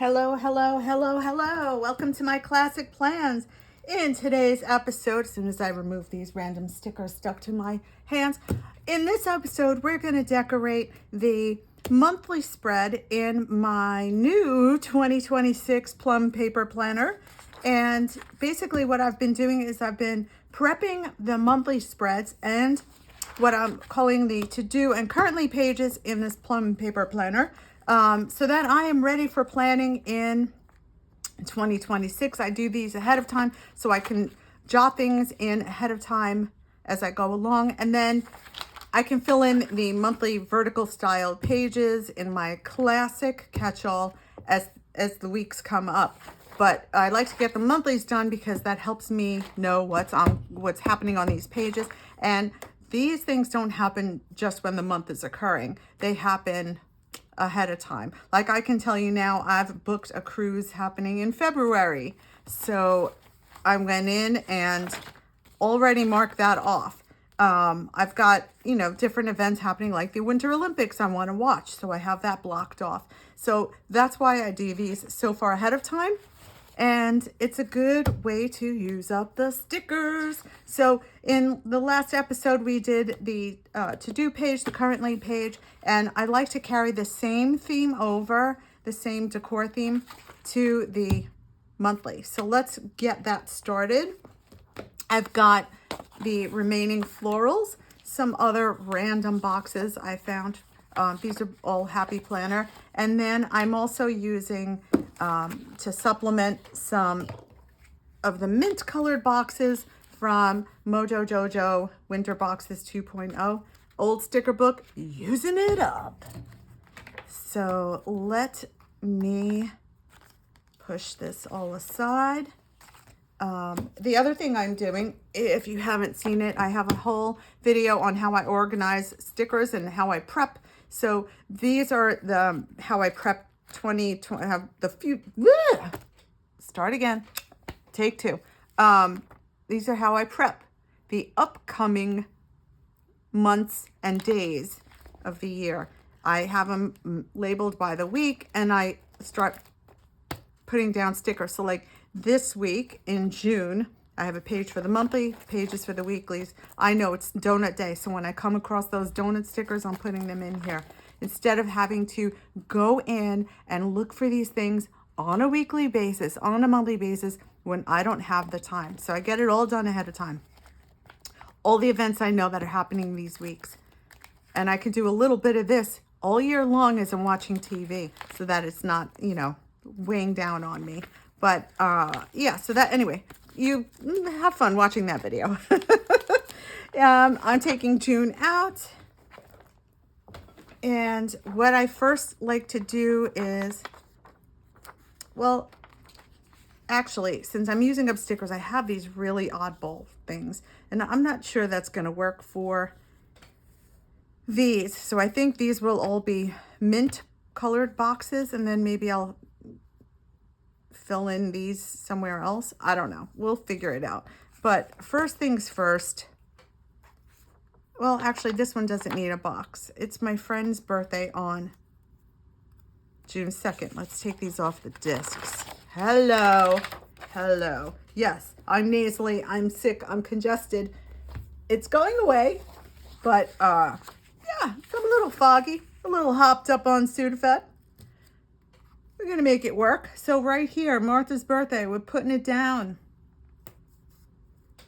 Hello, hello, hello, hello. Welcome to my classic plans. In today's episode, as soon as I remove these random stickers stuck to my hands, in this episode, we're going to decorate the monthly spread in my new 2026 plum paper planner. And basically what I've been doing is I've been prepping the monthly spreads and what I'm calling the to-do and currently pages in this plum paper planner, so that I am ready for planning in 2026. I do these ahead of time so I can jot things in ahead of time as I go along, and then I can fill in the monthly vertical style pages in my classic catch-all as the weeks come up. But I like to get the monthlies done because that helps me know what's happening on these pages. And these things don't happen just when the month is occurring. They happen ahead of time. Like I can tell you now, I've booked a cruise happening in February. So I went in and already marked that off. I've got, different events happening like the Winter Olympics I want to watch. So I have that blocked off. So that's why I do these so far ahead of time. And it's a good way to use up the stickers. So in the last episode, we did the to-do page, the currently page, and I like to carry the same theme over, the same decor theme to the monthly. So let's get that started. I've got the remaining florals, some other random boxes I found. These are all Happy Planner. And then I'm also using, to supplement, some of the mint colored boxes from Mojo Jojo Winter Boxes 2.0. Old sticker book, using it up. So let me push this all aside. The other thing I'm doing, if you haven't seen it, I have a whole video on how I organize stickers and how I prep. So these are the how I prep 2020. Have the few. Start again. Take two. These are how I prep the upcoming months and days of the year. I have them labeled by the week, and I start putting down stickers. So like this week in June, I have a page for the monthly, pages for the weeklies. I know it's donut day, so when I come across those donut stickers, I'm putting them in here. Instead of having to go in and look for these things on a weekly basis, on a monthly basis, when I don't have the time. So I get it all done ahead of time. All the events I know that are happening these weeks. And I can do a little bit of this all year long as I'm watching TV, so that it's not, weighing down on me. But yeah, so that, anyway, you have fun watching that video. I'm taking June out. And what I first like to do is, well, actually, since I'm using up stickers, I have these really oddball things. And I'm not sure that's going to work for these. So I think these will all be mint colored boxes, and then maybe I'll fill in these somewhere else. I don't know. We'll figure it out. But first things first. Well, actually, this one doesn't need a box. It's my friend's birthday on June 2nd. Let's take these off the discs. Hello. Hello. Yes, I'm nasally. I'm sick. I'm congested. It's going away. But, yeah, I'm a little foggy. A little hopped up on Sudafed. We're going to make it work. So right here, Martha's birthday, we're putting it down.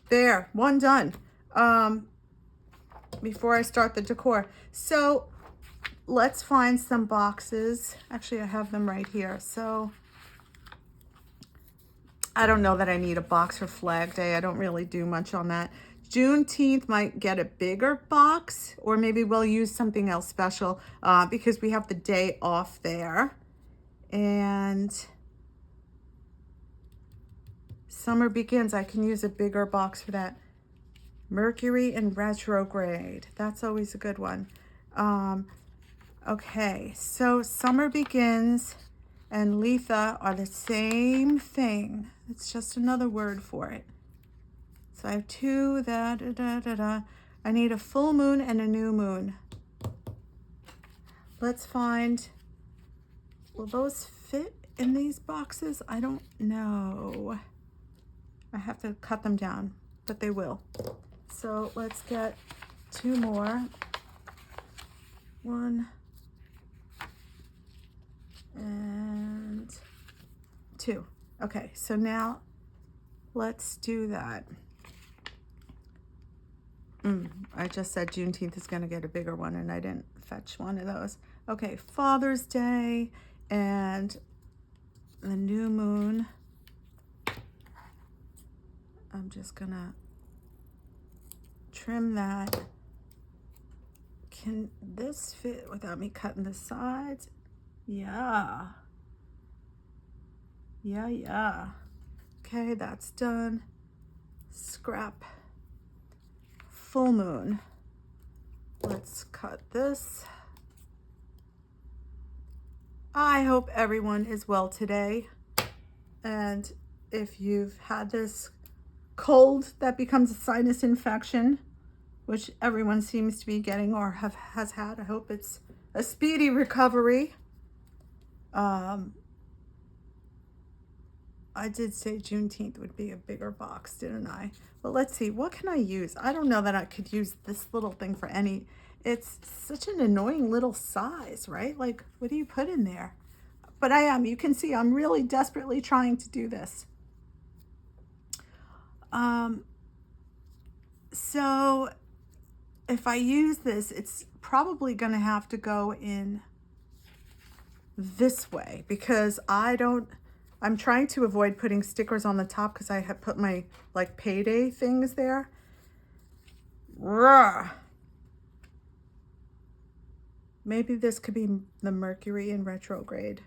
There, one done. Before I start the decor. So let's find some boxes. Actually, I have them right here. So I don't know that I need a box for Flag Day. I don't really do much on that. Juneteenth might get a bigger box, or maybe we'll use something else special because we have the day off there. And summer begins. I can use a bigger box for that. Mercury in retrograde. That's always a good one. Okay, so summer begins and Letha are the same thing. It's just another word for it. So I have two, I need a full moon and a new moon. Let's find, will those fit in these boxes? I don't know. I have to cut them down, but they will. So let's get 2 more. 1 and 2. Okay, so now let's do that. I just said Juneteenth is going to get a bigger one, and I didn't fetch one of those. Okay, Father's Day and the new moon. I'm just going to trim that. Can this fit without me cutting the sides? Yeah. Yeah. Okay, that's done. Scrap. Full moon. Let's cut this. I hope everyone is well today. And if you've had this cold that becomes a sinus infection, which everyone seems to be getting or has had, I hope it's a speedy recovery. I did say Juneteenth would be a bigger box, didn't I? But let's see, what can I use? I don't know that I could use this little thing for any. It's such an annoying little size, right? Like, what do you put in there? But you can see I'm really desperately trying to do this. So if I use this, it's probably going to have to go in this way because I'm trying to avoid putting stickers on the top because I have put my like payday things there. Rawr. Maybe this could be the Mercury in retrograde.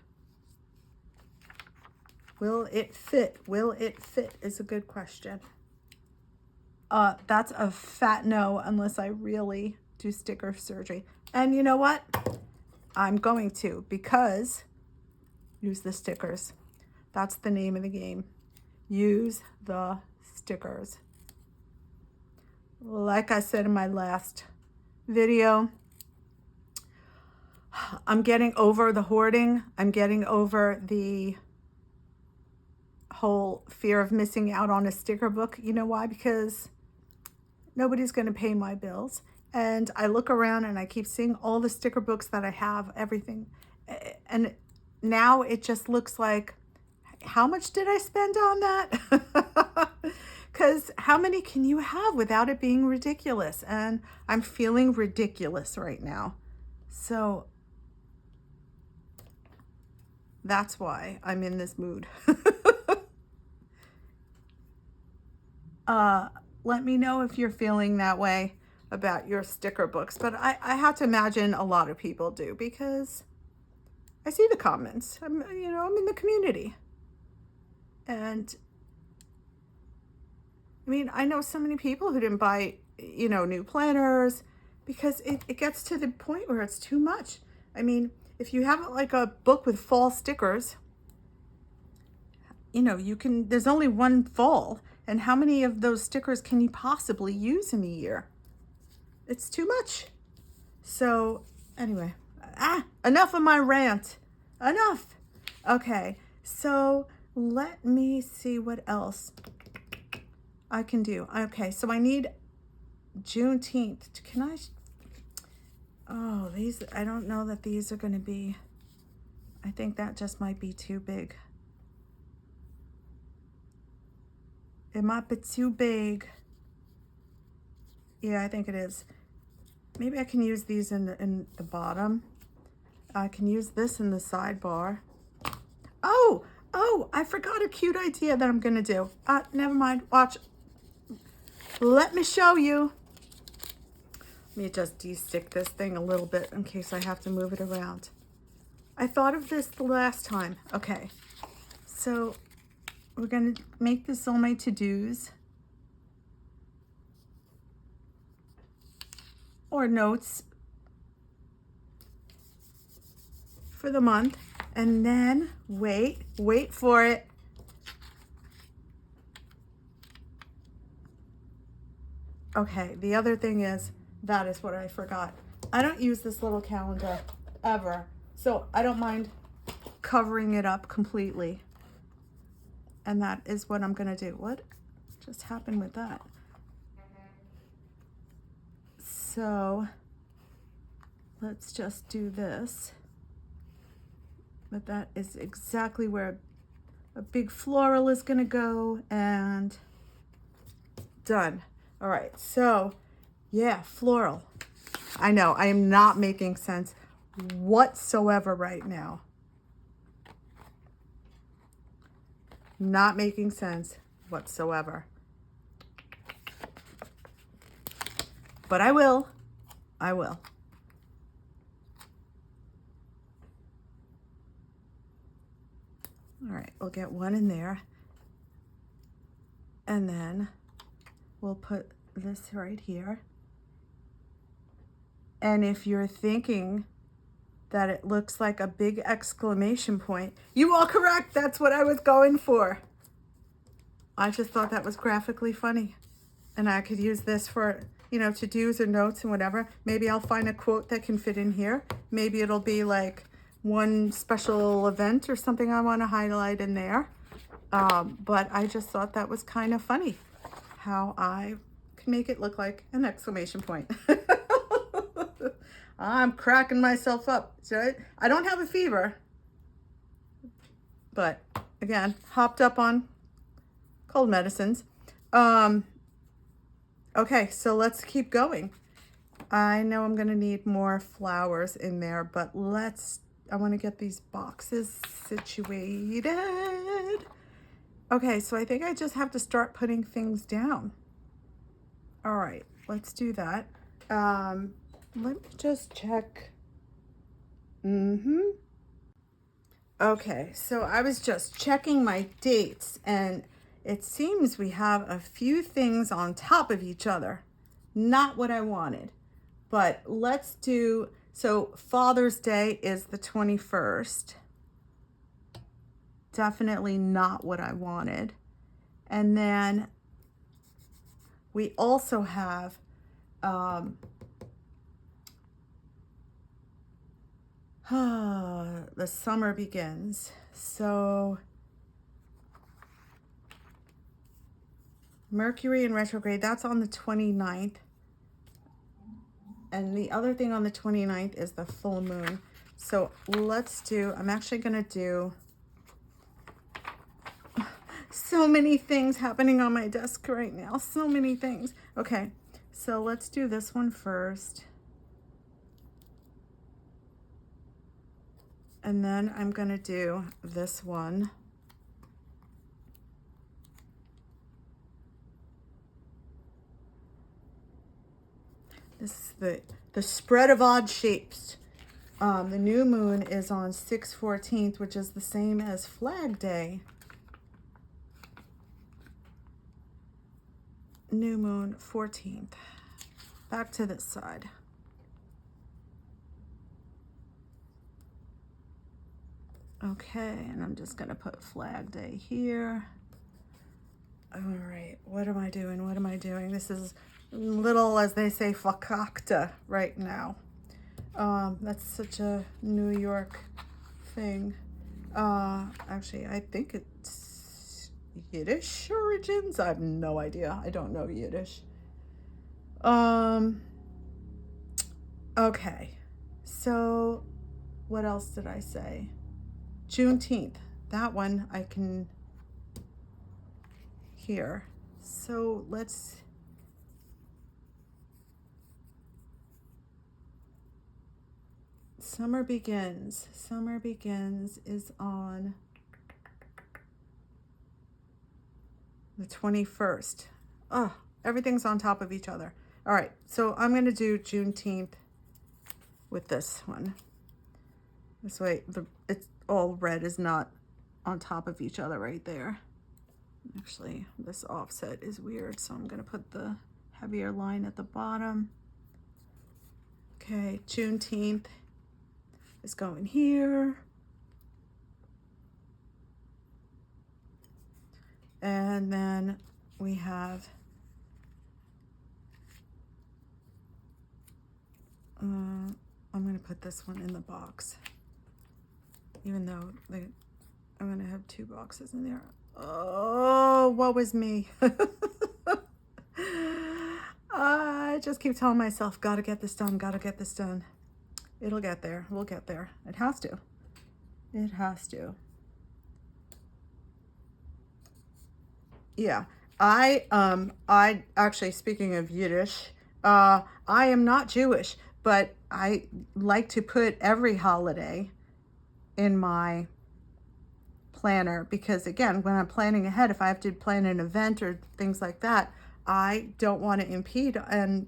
Will it fit? Will it fit is a good question. That's a fat no unless I really do sticker surgery. And you know what? I'm going to, because use the stickers. That's the name of the game. Use the stickers. Like I said in my last video, I'm getting over the hoarding. I'm getting over the whole fear of missing out on a sticker book. You know why? Because nobody's going to pay my bills. And I look around and I keep seeing all the sticker books that I have, everything. And now it just looks like, how much did I spend on that? Because how many can you have without it being ridiculous? And I'm feeling ridiculous right now. So that's why I'm in this mood. Let me know if you're feeling that way about your sticker books. But I have to imagine a lot of people do because I see the comments. I'm in the community. And I mean, I know so many people who didn't buy, new planners because it gets to the point where it's too much. I mean, if you have like a book with fall stickers, there's only one fall. And how many of those stickers can you possibly use in a year? It's too much. So anyway, enough of my rant. Enough. Okay, so let me see what else I can do. Okay, so I need Juneteenth. Can I? Oh, these, I don't know that these are going to be, I think that just might be too big. It might be too big. Yeah, I think it is. Maybe I can use these in the bottom. I can use this in the sidebar. Oh, I forgot a cute idea that I'm going to do. Never mind. Watch. Let me show you. Let me just de-stick this thing a little bit in case I have to move it around. I thought of this the last time. Okay, so we're going to make this all my to-dos or notes for the month. And then wait for it. Okay, the other thing is, that is what I forgot. I don't use this little calendar ever. So I don't mind covering it up completely. And that is what I'm going to do. What just happened with that? So let's just do this. But that is exactly where a big floral is going to go, and done. All right, so yeah, floral. I know I am not making sense whatsoever right now. Not making sense whatsoever. But I will. I will. All right, we'll get one in there. And then we'll put this right here. And if you're thinking that it looks like a big exclamation point, you are correct. That's what I was going for. I just thought that was graphically funny. And I could use this for, you know, to-dos or notes and whatever. Maybe I'll find a quote that can fit in here. Maybe it'll be like one special event or something I want to highlight in there. But I just thought that was kind of funny how I can make it look like an exclamation point. I'm cracking myself up. So I don't have a fever, but again, hopped up on cold medicines. Okay, so let's keep going. I know I'm gonna need more flowers in there, but I wanna get these boxes situated. Okay, so I think I just have to start putting things down. All right, let's do that. Let me just check. Okay, so I was just checking my dates, and it seems we have a few things on top of each other. Not what I wanted, but let's do, so Father's Day is the 21st. Definitely not what I wanted. And then we also have the summer begins. So Mercury in retrograde, that's on the 29th. And the other thing on the 29th is the full moon. So let's do, I'm actually going to do so many things happening on my desk right now. So many things. Okay, so let's do this one first. And then I'm going to do this one. This is the spread of odd shapes. The new moon is on 6/14, which is the same as Flag Day. New moon 14th. Back to this side. Okay, and I'm just gonna put Flag Day here. All right, what am I doing? What am I doing? This is little, as they say, fakakta right now. That's such a New York thing. Actually, I think it's Yiddish origins. I have no idea. I don't know Yiddish. Okay, so what else did I say? Juneteenth. That one I can hear. So let's Summer Begins. Summer Begins is on the 21st. Oh, everything's on top of each other. All right, so I'm going to do Juneteenth with this one. This way, it's all red is not on top of each other right there. Actually, this offset is weird, so I'm going to put the heavier line at the bottom. Okay, Juneteenth is going here. And then we have I'm going to put this one in the box. even though I'm going to have 2 boxes in there. Oh, what was me? I just keep telling myself, gotta get this done, gotta get this done. It'll get there. We'll get there. It has to. It has to. Yeah. I actually, speaking of Yiddish, I am not Jewish, but I like to put every holiday in my planner because, again, when I'm planning ahead, if I have to plan an event or things like that, I don't want to impede and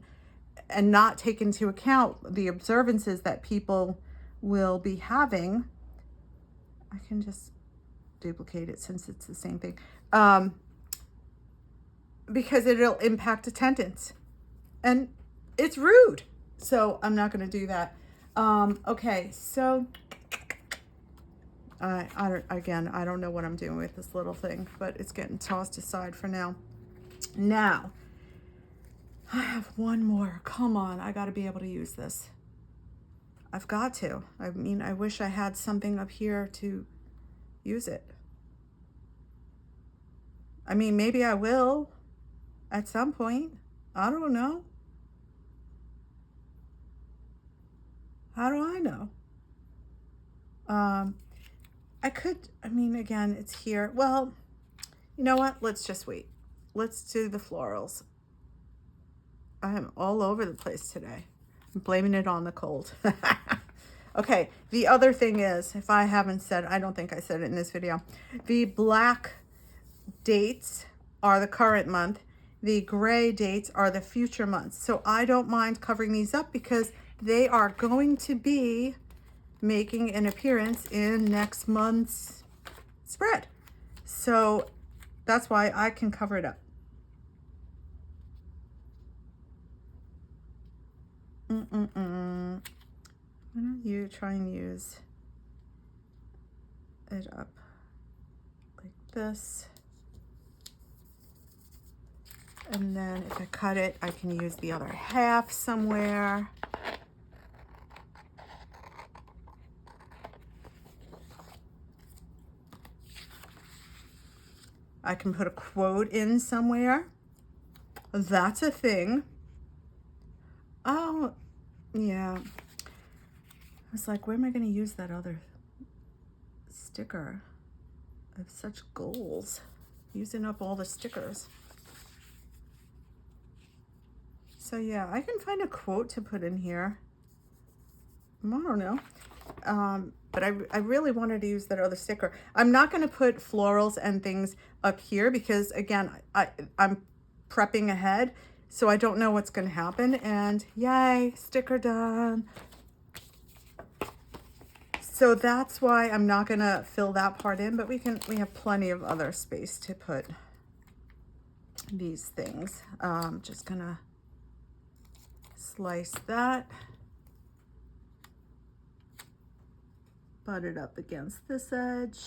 not take into account the observances that people will be having. I can just duplicate it since it's the same thing. Because it'll impact attendance. And it's rude. So I'm not going to do that. Okay, so I don't know what I'm doing with this little thing, but it's getting tossed aside for now. Now, I have one more. Come on, I got to be able to use this. I've got to. I mean, I wish I had something up here to use it. I mean, maybe I will at some point. I don't know. How do I know? I could, I mean, again, it's here. Well, you know what? Let's just wait. Let's do the florals. I am all over the place today. I'm blaming it on the cold. Okay, the other thing is, if I haven't said, I don't think I said it in this video, the black dates are the current month. The gray dates are the future months. So I don't mind covering these up because they are going to be making an appearance in next month's spread. So that's why I can cover it up. Why don't you try and use it up like this? And then if I cut it, I can use the other half somewhere. I can put a quote in somewhere. That's a thing. Oh, yeah. I was like, where am I going to use that other sticker? I have such goals. Using up all the stickers. So yeah, I can find a quote to put in here. I don't know. But I really wanted to use that other sticker. I'm not going to put florals and things up here because, again, I'm prepping ahead. So I don't know what's going to happen. And yay, sticker done. So that's why I'm not going to fill that part in. But we have plenty of other space to put these things. Just going to slice that. Butt it up against this edge.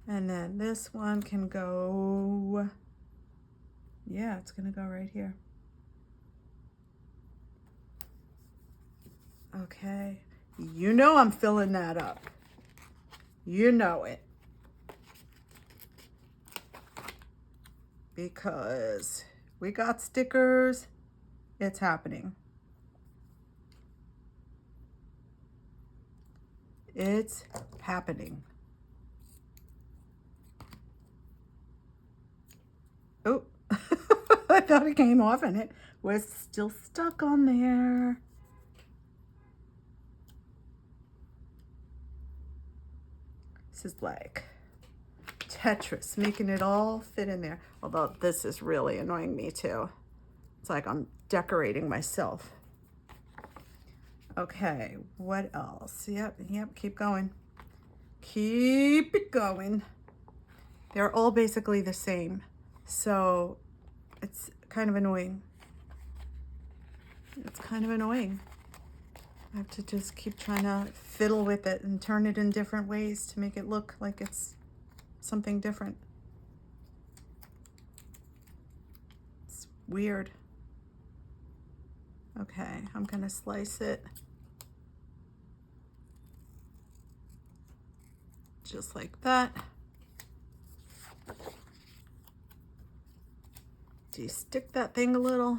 And then this one can go, yeah, it's gonna go right here. Okay, you know I'm filling that up. You know it. Because we got stickers, it's happening. It's happening. Oh, I thought it came off and it was still stuck on there. This is like Tetris, making it all fit in there. Although this is really annoying me too. It's like I'm decorating myself. Okay, what else? Yep, keep going. Keep it going. They're all basically the same. So it's kind of annoying. It's kind of annoying. I have to just keep trying to fiddle with it and turn it in different ways to make it look like it's something different. It's weird. Okay, I'm gonna slice it just like that. De-stick that thing a little.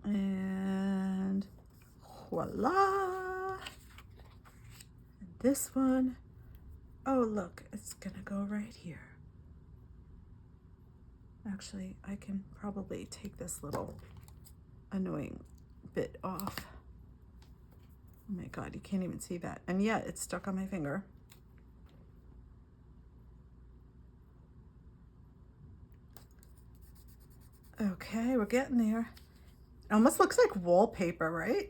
And voila. And this one, oh look, it's gonna go right here. Actually, I can probably take this little annoying bit off. Oh my God, you can't even see that. And yet it's stuck on my finger. Okay, we're getting there. It almost looks like wallpaper, right?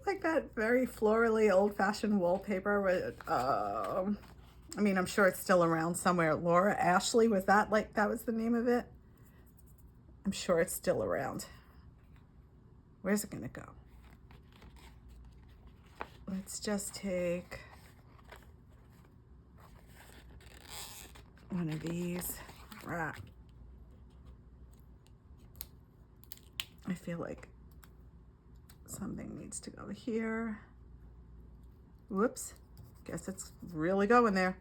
Like that very florally old-fashioned wallpaper with, I mean, I'm sure it's still around somewhere. Laura Ashley, was that like, that was the name of it? I'm sure it's still around. Where's it gonna go? Let's just take one of these. Right. I feel like something needs to go here. Whoops. Guess it's really going there.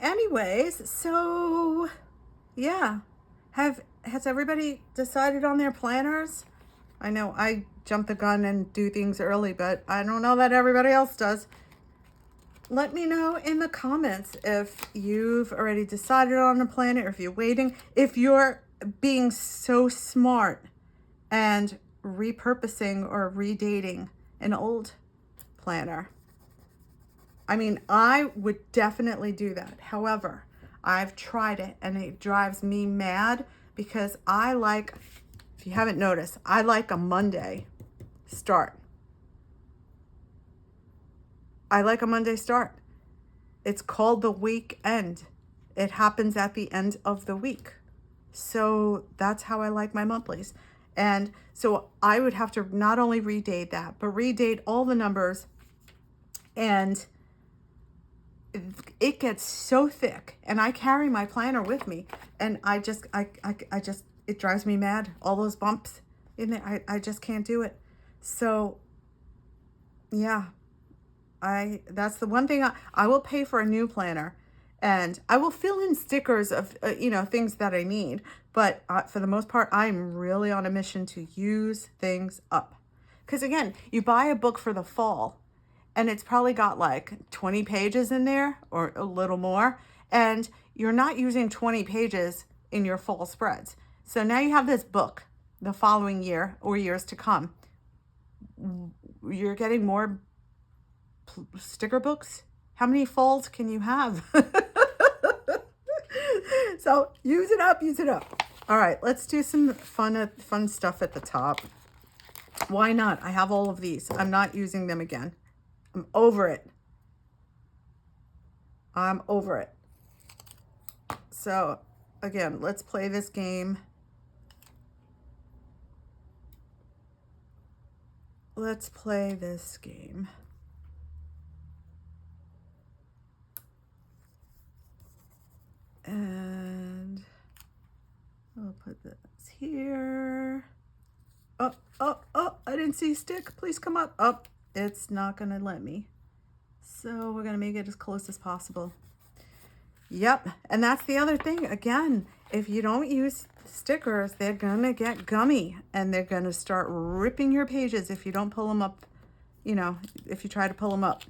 Anyways, so yeah. Has everybody decided on their planners? I know I jump the gun and do things early, but I don't know that everybody else does. Let me know in the comments if you've already decided on a planner, or if you're waiting, if you're being so smart and repurposing or redating an old planner. I mean, I would definitely do that. However, I've tried it and it drives me mad because I like, if you haven't noticed, I like a Monday start. I like a Monday start. It's called the weekend. It happens at the end of the week. So that's how I like my monthlies. And so I would have to not only redate that, but redate all the numbers. And it gets so thick. And I carry my planner with me. And I just, it drives me mad. All those bumps in there, I just can't do it. So yeah. That's the one thing I will pay for a new planner, and I will fill in stickers of, things that I need. But for the most part, I'm really on a mission to use things up. Because again, you buy a book for the fall and it's probably got like 20 pages in there or a little more. And you're not using 20 pages in your fall spreads. So now you have this book the following year or years to come. You're getting more sticker books. How many falls can you have? So use it up, use it up. All right, let's do some fun stuff at the top. Why not? I have all of these. I'm not using them again. I'm over it. I'm over it. So again, let's play this game. Let's play this game. And I'll put this here. Oh, I didn't see stick. Please come up. Oh, it's not gonna let me. So we're gonna make it as close as possible. Yep, and that's the other thing. Again, if you don't use stickers, they're gonna get gummy and they're gonna start ripping your pages if you don't pull them up, if you try to pull them up.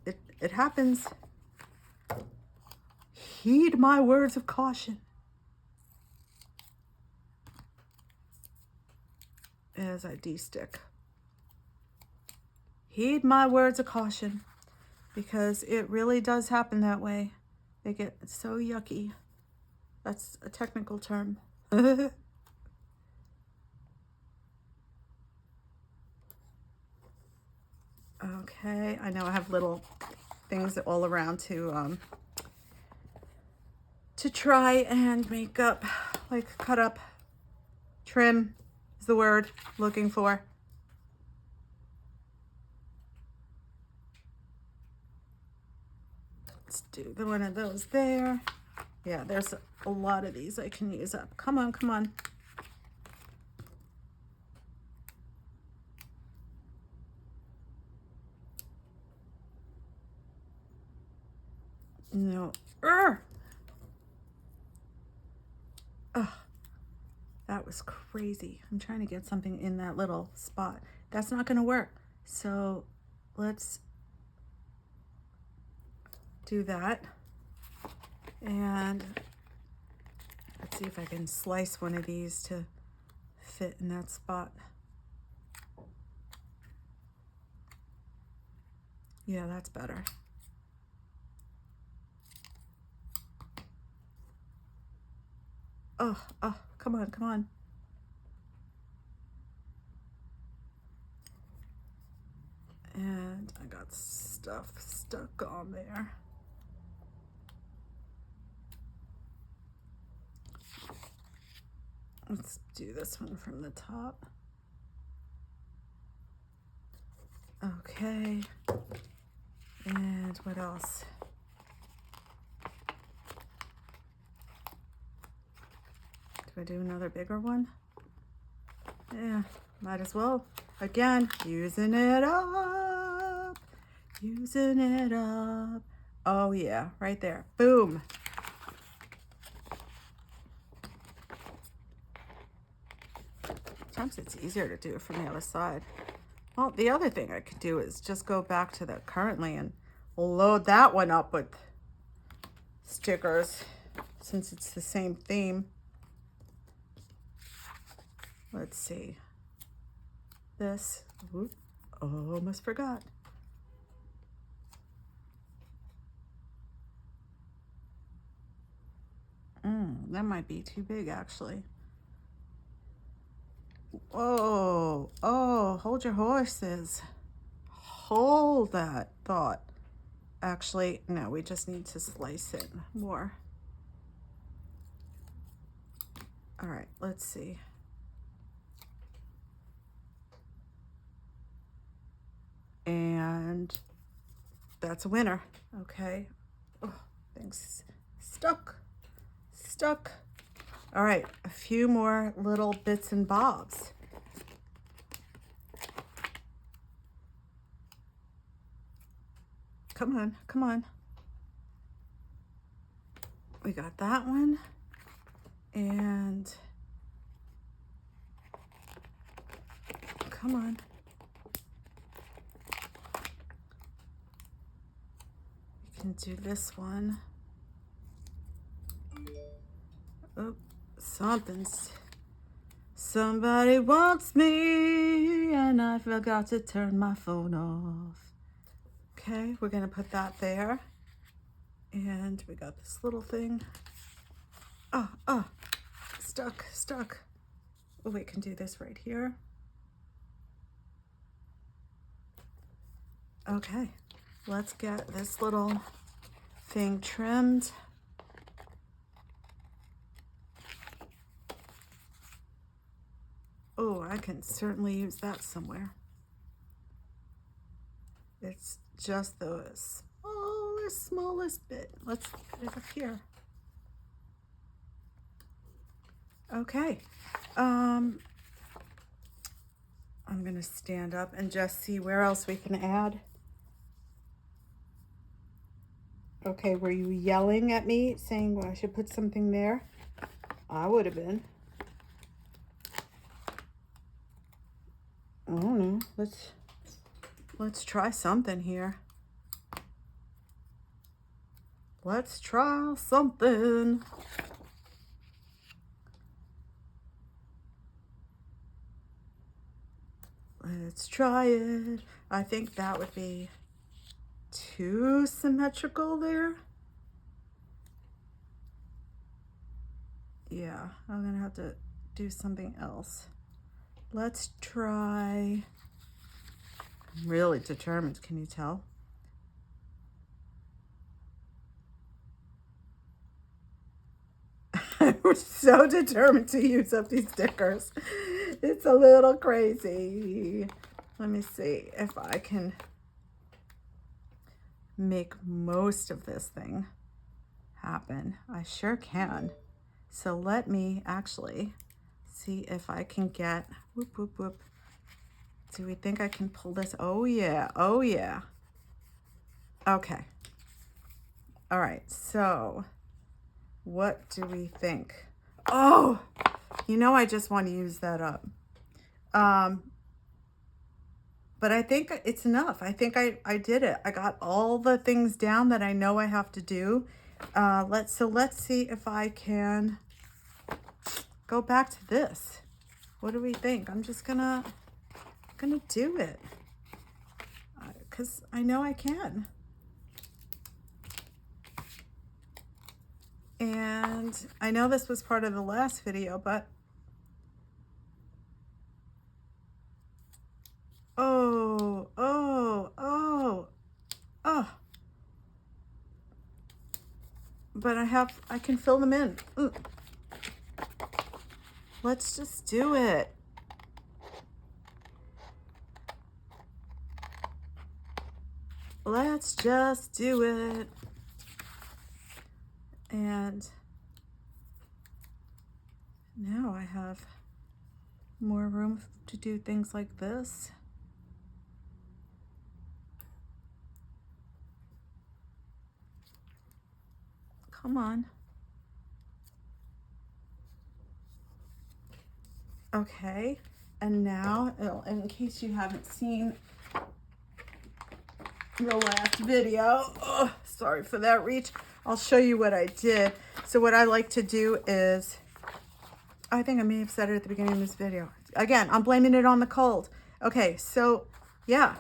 It happens. Heed my words of caution. As I de-stick. Heed my words of caution, because it really does happen that way. They get so yucky. That's a technical term. Okay, I know I have little things all around to try and make up, like cut up, trim is the word I'm looking for. Let's do one of those there. Yeah, there's a lot of these I can use up. Come on, come on. No. Ugh. Ugh. That was crazy. I'm trying to get something in that little spot. That's not going to work. So let's do that. And let's see if I can slice one of these to fit in that spot. Yeah, that's better. Oh, come on, come on. And I got stuff stuck on there. Let's do this one from the top. Okay. And what else? Do I do another bigger one? Yeah, might as well. Again, using it up. Using it up. Oh yeah, right there. Boom. Sometimes it's easier to do it from the other side. Well, the other thing I could do is just go back to the currently and load that one up with stickers since it's the same theme. Let's see. This. Ooh, almost forgot. That might be too big actually. Oh, hold your horses. Hold that thought. Actually, no, we just need to slice it more. All right, let's see. And that's a winner. Okay. Oh, things stuck. All right, a few more little bits and bobs. Come on, come on. We got that one. And come on. We can do this one. Oh, somebody wants me and I forgot to turn my phone off. Okay, we're gonna put that there. And we got this little thing. Stuck. Oh, we can do this right here. Okay, let's get this little thing trimmed. Oh, I can certainly use that somewhere. It's just the smallest bit. Let's put it up here. Okay. I'm gonna stand up and just see where else we can add. Okay, were you yelling at me saying, well, I should put something there? I would have been. I don't know. Let's try something here. Let's try something. Let's try it. I think that would be too symmetrical there. Yeah, I'm gonna have to do something else. Let's try. I'm really determined, can you tell? I was so determined to use up these stickers. It's a little crazy. Let me see if I can make most of this thing happen. I sure can. So let me actually see if I can get, whoop, whoop, whoop. Do we think I can pull this? Oh yeah, oh yeah. Okay. All right, so what do we think? Oh, you know, I just want to use that up. But I think it's enough. I think I did it. I got all the things down that I know I have to do. Let's see if I can go back to this. What do we think? I'm just gonna do it because I know I can. And I know this was part of the last video, but oh. But I can fill them in. Let's just do it. Let's just do it. And now I have more room to do things like this. Come on. Okay, and now, in case you haven't seen the last video, sorry for that reach, I'll show you what I did. So what I like to do is, I think I may have said it at the beginning of this video. Again, I'm blaming it on the cold. Okay, so yeah,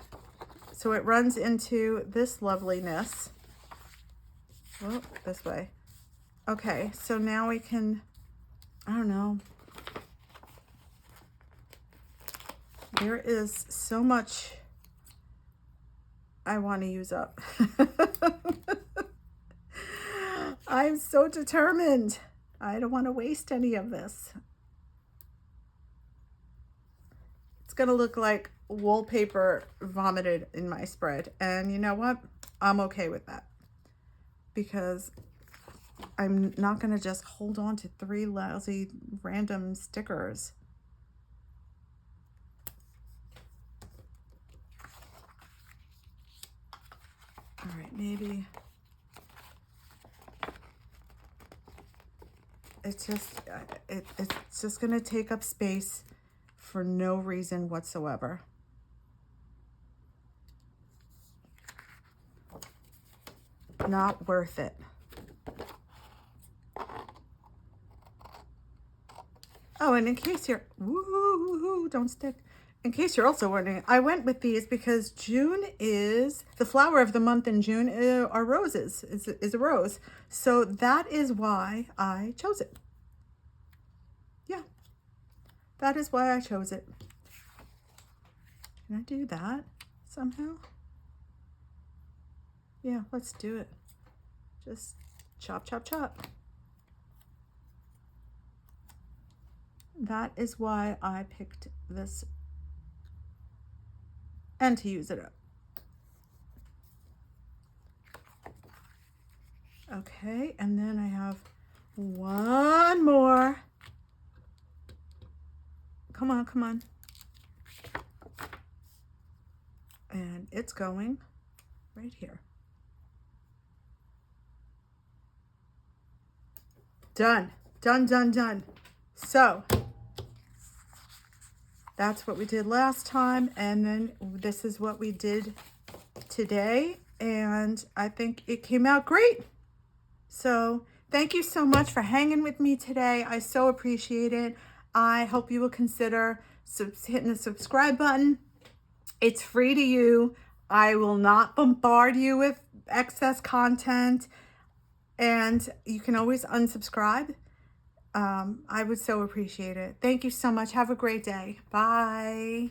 so it runs into this loveliness. Oh, this way. Okay, so now we can, I don't know. There is so much I want to use up. I'm so determined. I don't want to waste any of this. It's going to look like wallpaper vomited in my spread. And you know what? I'm okay with that. Because I'm not going to just hold on to 3 lousy random stickers. All right, maybe it's just going to take up space for no reason whatsoever. Not worth it. Oh, and in case you're, woo, don't stick. In case you're also wondering, I went with these because June is, the flower of the month in June are roses, is a rose. So that is why I chose it. Yeah, that is why I chose it. Can I do that somehow? Yeah, let's do it. Just chop, chop, chop. That is why I picked this and to use it up. Okay, and then I have one more. Come on, come on. And it's going right here. Done, done, done, done. So that's what we did last time, and then this is what we did today, and I think it came out great. So thank you so much for hanging with me today. I so appreciate it. I hope you will consider hitting the subscribe button. It's free to you. I will not bombard you with excess content, and you can always unsubscribe. I would so appreciate it. Thank you so much. Have a great day. Bye.